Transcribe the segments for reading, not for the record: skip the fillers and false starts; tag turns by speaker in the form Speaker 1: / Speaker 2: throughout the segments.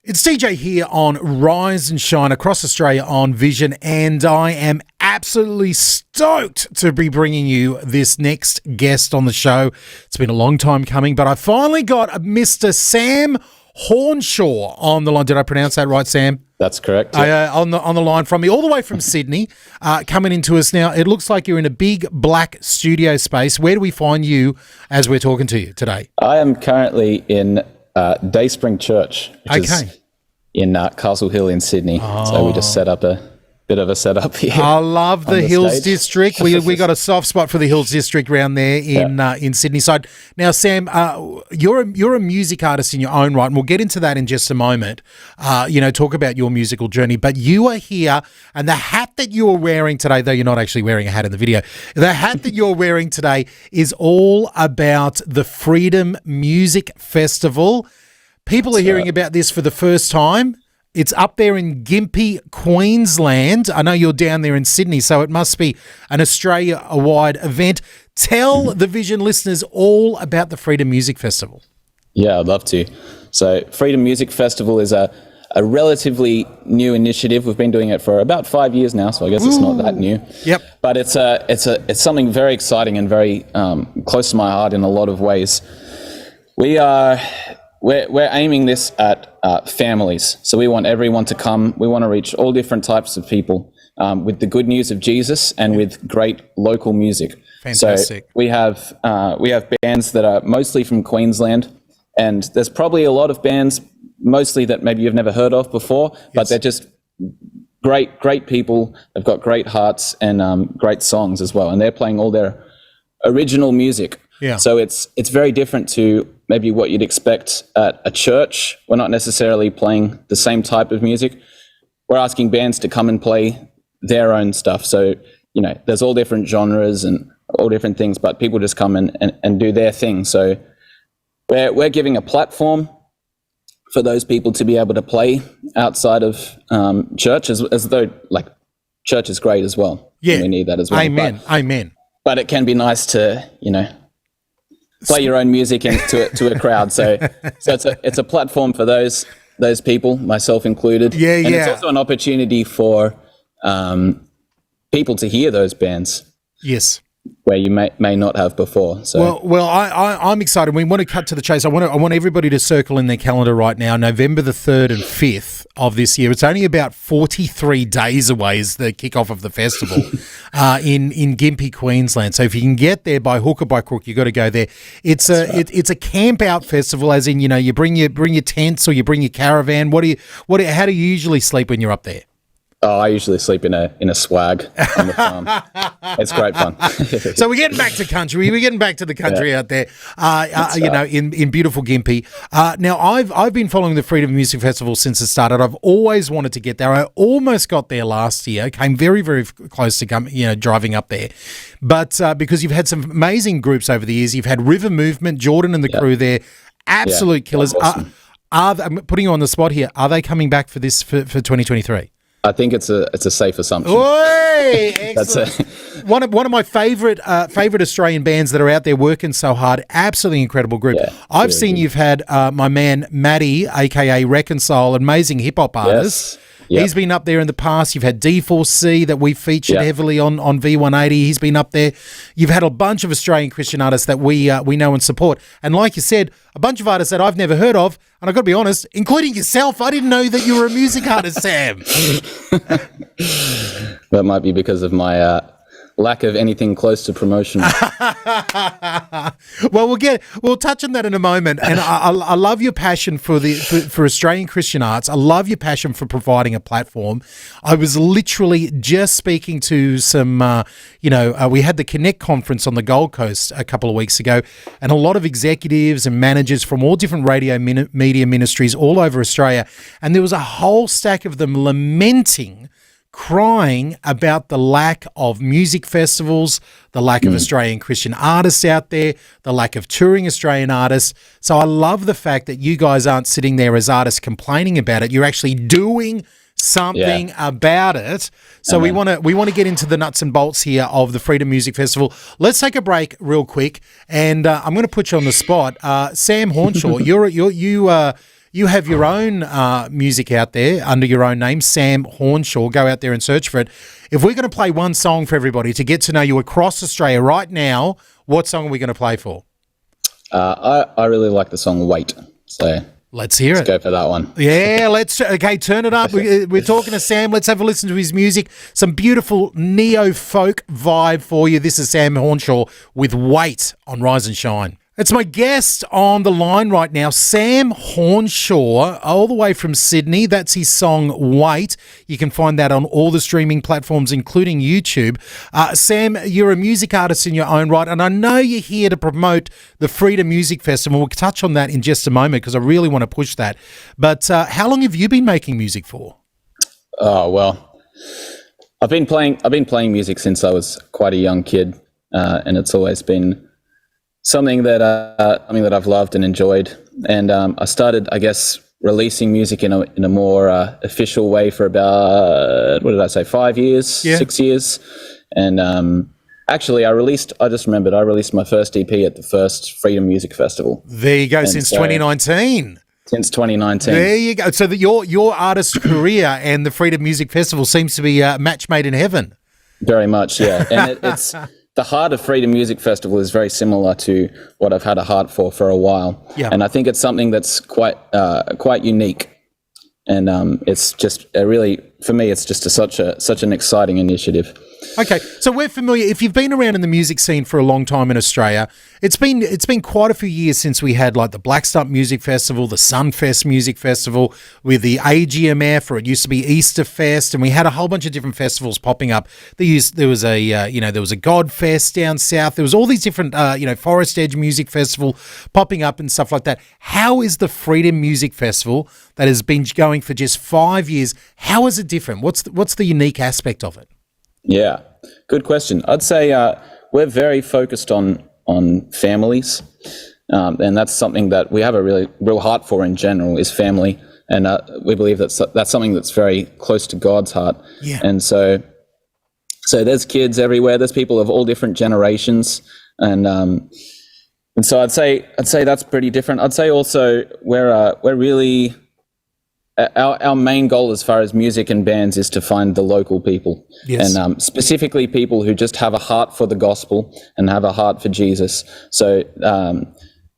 Speaker 1: It's DJ here on Rise and Shine across Australia on Vision, and I am absolutely stoked to be bringing you this next guest on the show. It's been a long time coming, but I finally got Mr. Sam Hornshaw on the line. Did I pronounce that right, Sam?
Speaker 2: That's correct. Yeah.
Speaker 1: On the line from me, all the way from Sydney, coming into us now. It looks like you're in a big black studio space. Where do we find you as we're talking to you today?
Speaker 2: I am currently in Dayspring Church, which is in Castle Hill in Sydney. So we just set up a bit of a setup here.
Speaker 1: I love the Hills District. We got a soft spot for the Hills District around there in Sydney. So now, Sam, you're a music artist in your own right, and we'll get into that in just a moment. Talk about your musical journey. But you are here, and the hat that you are wearing today, though you're not actually wearing a hat in the video, the hat that you're wearing today is all about the Freedom Music Festival. People are hearing about this for the first time. It's up there in Gympie, Queensland. I know you're down there in Sydney, so it must be an Australia-wide event. Tell the Vision listeners all about the Freedom Music Festival.
Speaker 2: Yeah, I'd love to. So Freedom Music Festival is a relatively new initiative. We've been doing it for about 5 years now, so I guess it's not that new.
Speaker 1: Yep.
Speaker 2: But it's something very exciting and very close to my heart in a lot of ways. We're aiming this at families. So we want everyone to come. We want to reach all different types of people with the good news of Jesus and with great local music.
Speaker 1: Fantastic.
Speaker 2: So we have bands that are mostly from Queensland, and there's probably a lot of bands mostly that maybe you've never heard of before, but they're just great people. They've got great hearts and great songs as well, and they're playing all their original music.
Speaker 1: Yeah.
Speaker 2: So it's very different to maybe what you'd expect at a church. We're not necessarily playing the same type of music. We're asking bands to come and play their own stuff. So, there's all different genres and all different things, but people just come and do their thing. So we're giving a platform for those people to be able to play outside of church, as though like church is great as well.
Speaker 1: Yeah.
Speaker 2: And we need that as well.
Speaker 1: Amen.
Speaker 2: But it can be nice to, play your own music to a crowd. So it's a platform for those people, myself included.
Speaker 1: Yeah,
Speaker 2: and it's also an opportunity for people to hear those bands.
Speaker 1: Yes.
Speaker 2: Where you may not have before. So
Speaker 1: I'm excited. We want to cut to the chase. I want everybody to circle in their calendar right now. November the 3rd and 5th of this year. It's only about 43 days away is the kickoff of the festival in Gympie, Queensland. So if you can get there by hook or by crook, you got to go there. It's a camp out festival, as in you bring your tents or you bring your caravan. How do you usually sleep when you're up there?
Speaker 2: Oh, I usually sleep in a swag on the farm. It's great fun.
Speaker 1: So we're getting back to country. We're getting back to the country out there, in beautiful Gympie. Now, I've been following the Freedom Music Festival since it started. I've always wanted to get there. I almost got there last year. Came very, very close to driving up there. But because you've had some amazing groups over the years, you've had River Movement, Jordan and the crew there, absolute killers.
Speaker 2: Awesome.
Speaker 1: I'm putting you on the spot here. Are they coming back for this for 2023?
Speaker 2: I think it's a safe assumption.
Speaker 1: Oi, excellent. One of my favorite Australian bands that are out there working so hard. Absolutely incredible group. Yeah, I've seen you've had my man Matty, aka Reconcile, amazing hip hop artist.
Speaker 2: Yes. Yep.
Speaker 1: He's been up there in the past. You've had D4C that we featured heavily on V180. He's been up there. You've had a bunch of Australian Christian artists that we know and support. And like you said, a bunch of artists that I've never heard of. And I've got to be honest, including yourself, I didn't know that you were a music artist, Sam.
Speaker 2: That might be because of my lack of anything close to promotion.
Speaker 1: Well, we'll touch on that in a moment. And I love your passion for Australian Christian arts. I love your passion for providing a platform. I was literally just speaking to some, we had the Connect conference on the Gold Coast a couple of weeks ago, and a lot of executives and managers from all different radio media ministries all over Australia. And there was a whole stack of them crying about the lack of music festivals, the lack of Australian Christian artists out there, the lack of touring Australian artists. So I love the fact that you guys aren't sitting there as artists complaining about it. You're actually doing something about it. So we want to get into the nuts and bolts here of the Freedom Music Festival. Let's take a break real quick, and I'm going to put you on the spot. Sam Hornshaw, you have your own music out there under your own name, Sam Hornshaw. Go out there and search for it. If we're going to play one song for everybody to get to know you across Australia right now, what song are we going to play for?
Speaker 2: I really like the song Wait. So
Speaker 1: let's hear it.
Speaker 2: Let's go for that one.
Speaker 1: Yeah, turn it up. We're talking to Sam. Let's have a listen to his music. Some beautiful neo-folk vibe for you. This is Sam Hornshaw with Wait on Rise and Shine. It's my guest on the line right now, Sam Hornshaw, all the way from Sydney. That's his song, Wait. You can find that on all the streaming platforms, including YouTube. Sam, you're a music artist in your own right, and I know you're here to promote the Freedom Music Festival. We'll touch on that in just a moment because I really want to push that. But how long have you been making music for?
Speaker 2: Oh, well, I've been playing music since I was quite a young kid, and it's always been something that I've loved and enjoyed, and I started, I guess, releasing music in a more official way for about 5 years, 6 years, and actually I released my first EP at the first Freedom Music Festival.
Speaker 1: There you go, since 2019.
Speaker 2: Since 2019.
Speaker 1: There you go. So that your artist career and the Freedom Music Festival seems to be a match made in heaven.
Speaker 2: Very much, yeah, and it's. The heart of Freedom Music Festival is very similar to what I've had a heart for a while, and I think it's something that's quite unique, and it's just for me, it's just such an exciting initiative.
Speaker 1: Okay, so we're familiar. If you've been around in the music scene for a long time in Australia, it's been quite a few years since we had like the Black Stump Music Festival, the Sunfest Music Festival, with the AGMF, or it used to be Easter Fest, and we had a whole bunch of different festivals popping up. There was a God Fest down south. There was all these different Forest Edge Music Festival popping up and stuff like that. How is the Freedom Music Festival that has been going for just 5 years? How is it different? What's the unique aspect of it?
Speaker 2: Yeah, good question. I'd say we're very focused on families, and that's something that we have a real heart for in general, is family, and we believe that's something that's very close to God's heart. Yeah. And so there's kids everywhere. There's people of all different generations, and so I'd say that's pretty different. I'd say also we're really. Our main goal as far as music and bands is to find the local people, and specifically people who just have a heart for the gospel and have a heart for Jesus. So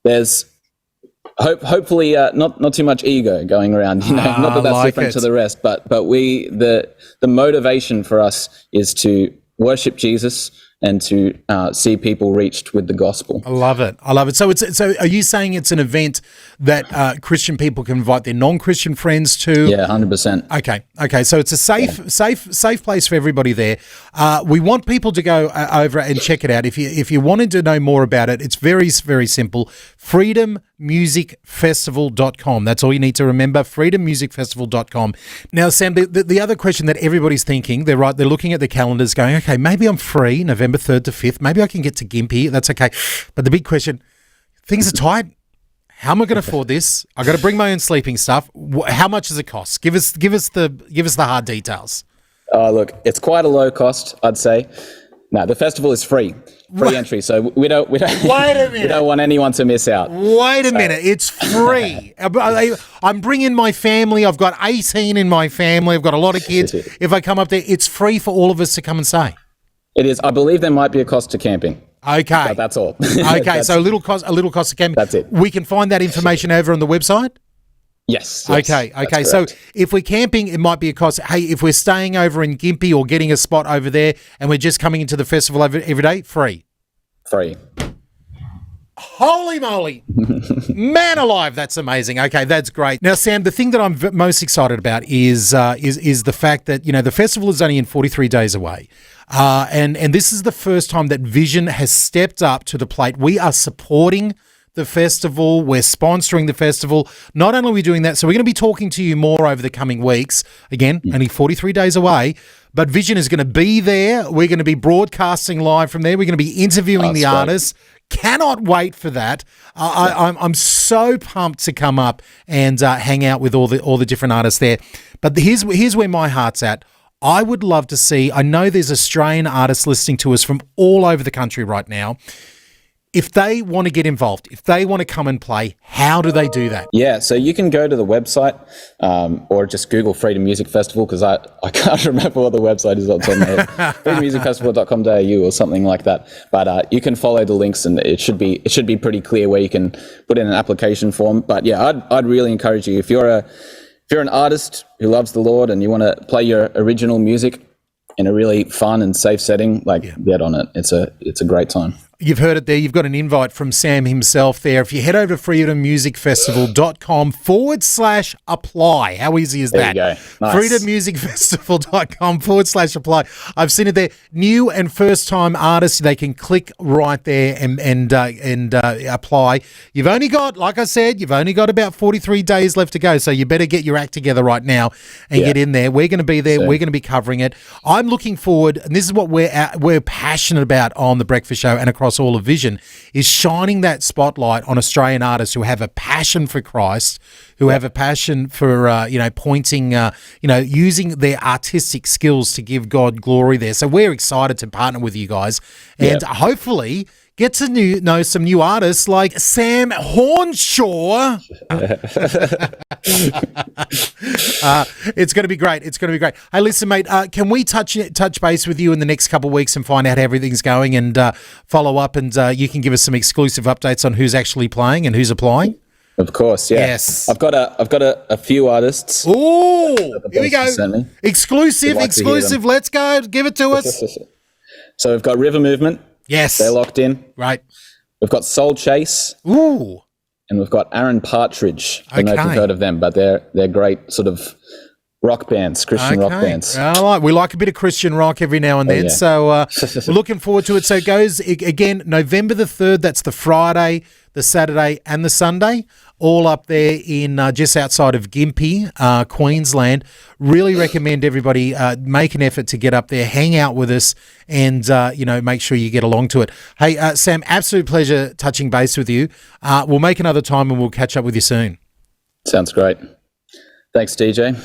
Speaker 2: there's hopefully not too much ego going around, not that that's like different to the rest, but the motivation for us is to worship Jesus and to see people reached with the gospel. I love it. So are you saying it's an event that Christian people can invite their non-Christian friends to? Yeah, 100%. Okay. So it's a safe place for everybody there. We want people to go over and check it out. If you wanted to know more about it, it's very, very simple. freedommusicfestival.com. That's all you need to remember, freedommusicfestival.com. Now, Sam, the other question that everybody's thinking, they're looking at the calendars going, okay, maybe I'm free November 3rd to 5th. Maybe I can get to Gympie. That's okay. But the big question, things are tight. How am I going to afford this? I've got to bring my own sleeping stuff. How much does it cost? Give us the hard details. Oh, look, it's quite a low cost, I'd say. No, the festival is free entry, so we don't. Wait a minute. We don't want anyone to miss out. Wait a minute, it's free. I'm bringing my family. I've got 18 in my family. I've got a lot of kids. If I come up there, it's free for all of us to come and say. It is. I believe there might be a cost to camping. Okay, but that's all. Okay, so a little cost to camping. That's it. We can find that information over on the website. Yes. Okay. So if we're camping, it might be a cost. Hey, if we're staying over in Gympie or getting a spot over there and we're just coming into the festival every day, free. Holy moly. Man alive, that's amazing. Okay, that's great. Now, Sam, the thing that I'm most excited about is the fact that, the festival is only in 43 days away. And this is the first time that Vision has stepped up to the plate. We are supporting the festival. We're sponsoring the festival. Not only are we doing that, so we're going to be talking to you more over the coming weeks. Again, only 43 days away, but Vision is going to be there. We're going to be broadcasting live from there. We're going to be interviewing the artists. Cannot wait for that. I'm so pumped to come up and hang out with all the different artists there. But here's where my heart's at. I would love to see, I know there's Australian artists listening to us from all over the country right now.
Speaker 1: if they want to get involved, if they want to come and play, how do they do that?
Speaker 2: Yeah, so you can go to the website or just Google Freedom Music Festival, because I can't remember what the website is on top of my head. freedommusicfestival.com.au or something like that. But you can follow the links, and it should be pretty clear where you can put in an application form. But yeah, I'd really encourage you, if you're an artist who loves the Lord and you want to play your original music in a really fun and safe setting, get on it. It's a great time.
Speaker 1: You've heard it there. You've got an invite from Sam himself there. If you head over to freedommusicfestival.com/apply. How easy is that?
Speaker 2: There you go. Nice.
Speaker 1: freedommusicfestival.com/apply. I've seen it there. New and first-time artists, they can click right there and apply. You've only got, like I said, about 43 days left to go, so you better get your act together right now and get in there. We're going to be there. We're going to be covering it. I'm looking forward, and this is what we're passionate about on The Breakfast Show and across all of Vision, is shining that spotlight on Australian artists who have a passion for Christ, who have a passion for pointing, using their artistic skills to give God glory there. So we're excited to partner with you guys, and hopefully get to know some new artists like Sam Hornshaw. It's going to be great. It's going to be great. Hey, listen, mate, can we touch base with you in the next couple of weeks and find out how everything's going, and follow up, and you can give us some exclusive updates on who's actually playing and who's applying?
Speaker 2: Of course, yeah.
Speaker 1: Yes.
Speaker 2: I've got a few artists.
Speaker 1: Oh, here we go. Exclusive. Let's go. Give it to us.
Speaker 2: So we've got River Movement.
Speaker 1: Yes.
Speaker 2: They're locked in.
Speaker 1: Right.
Speaker 2: We've got Soul Chase.
Speaker 1: Ooh.
Speaker 2: And we've got Aaron Partridge. I don't know if you've heard of them, but they're great sort of rock bands, Christian rock bands.
Speaker 1: We like a bit of Christian rock every now and then. Yeah. So we're looking forward to it. So it goes, again, November the 3rd. That's the Friday, the Saturday and the Sunday, all up there in just outside of Gympie, Queensland. Really recommend everybody make an effort to get up there, hang out with us, and make sure you get along to it. Hey, Sam, absolute pleasure touching base with you. We'll make another time and we'll catch up with you soon.
Speaker 2: Sounds great. Thanks, DJ.